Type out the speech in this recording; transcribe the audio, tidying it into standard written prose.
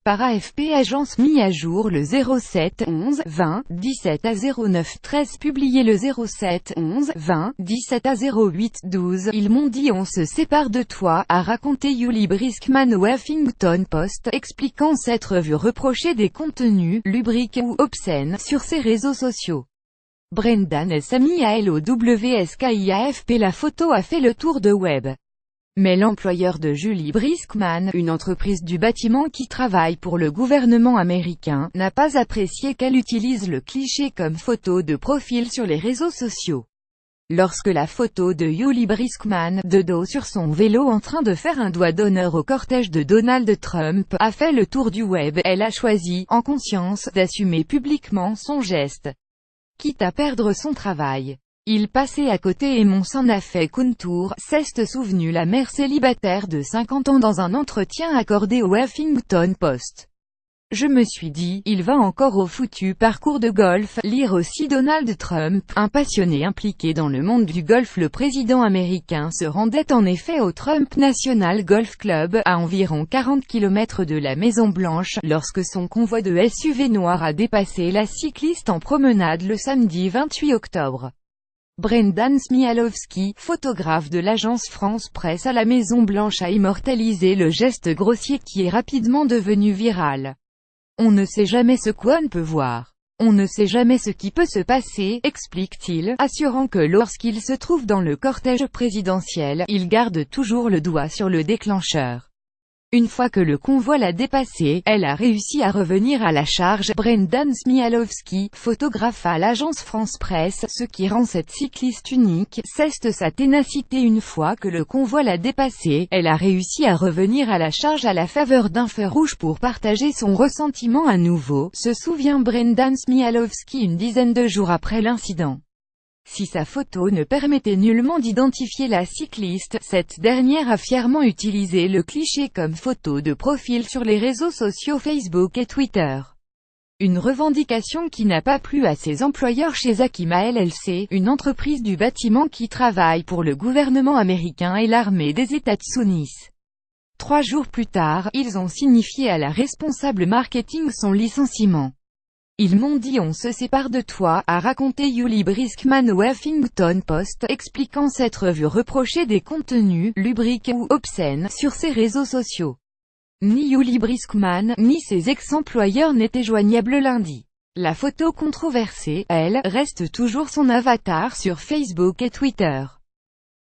Par AFP. Agence mis à jour le 07 11 20 17 à 09 13 publié le 07 11 20 17 à 08 12. Ils m'ont dit on se sépare de toi, a raconté Yuli Briskman au Huffington Post, expliquant s'être vu reprocher des contenus lubriques ou obscènes sur ses réseaux sociaux. Brendan s'est mis à LOWSKI-AFP. La photo a fait le tour de web. Mais l'employeur de Julie Briskman, une entreprise du bâtiment qui travaille pour le gouvernement américain, n'a pas apprécié qu'elle utilise le cliché comme photo de profil sur les réseaux sociaux. Lorsque la photo de Yuli Briskman, de dos sur son vélo en train de faire un doigt d'honneur au cortège de Donald Trump, a fait le tour du web, elle a choisi, en conscience, d'assumer publiquement son geste. Quitte à perdre son travail. Il passait à côté et mon s'en a fait contour, s'est souvenu la mère célibataire de 50 ans dans un entretien accordé au Huffington Post. Je me suis dit, il va encore au foutu parcours de golf. Lire aussi Donald Trump, un passionné impliqué dans le monde du golf. Le président américain se rendait en effet au Trump National Golf Club, à environ 40 km de la Maison-Blanche, lorsque son convoi de SUV noir a dépassé la cycliste en promenade le samedi 28 octobre. Brendan Smialowski, photographe de l'agence France Presse à la Maison-Blanche, a immortalisé le geste grossier qui est rapidement devenu viral. On ne sait jamais ce qu'on peut voir. On ne sait jamais ce qui peut se passer, explique-t-il, assurant que lorsqu'il se trouve dans le cortège présidentiel, il garde toujours le doigt sur le déclencheur. Une fois que le convoi l'a dépassé, elle a réussi à revenir à la charge. Brendan Smialowski, photographe à l'agence France Presse, ce qui rend cette cycliste unique, c'est sa ténacité. Une fois que le convoi l'a dépassé, elle a réussi à revenir à la charge à la faveur d'un feu rouge pour partager son ressentiment à nouveau, se souvient Brendan Smialowski une dizaine de jours après l'incident. Si sa photo ne permettait nullement d'identifier la cycliste, cette dernière a fièrement utilisé le cliché comme photo de profil sur les réseaux sociaux Facebook et Twitter. Une revendication qui n'a pas plu à ses employeurs chez Akima LLC, une entreprise du bâtiment qui travaille pour le gouvernement américain et l'armée des États-Unis. 3 jours plus tard, ils ont signifié à la responsable marketing son licenciement. Ils m'ont dit on se sépare de toi, a raconté Yuli Briskman au Huffington Post, expliquant s'être vu reprocher des contenus lubriques ou obscènes sur ses réseaux sociaux. Ni Yuli Briskman, ni ses ex-employeurs n'étaient joignables lundi. La photo controversée, elle, reste toujours son avatar sur Facebook et Twitter.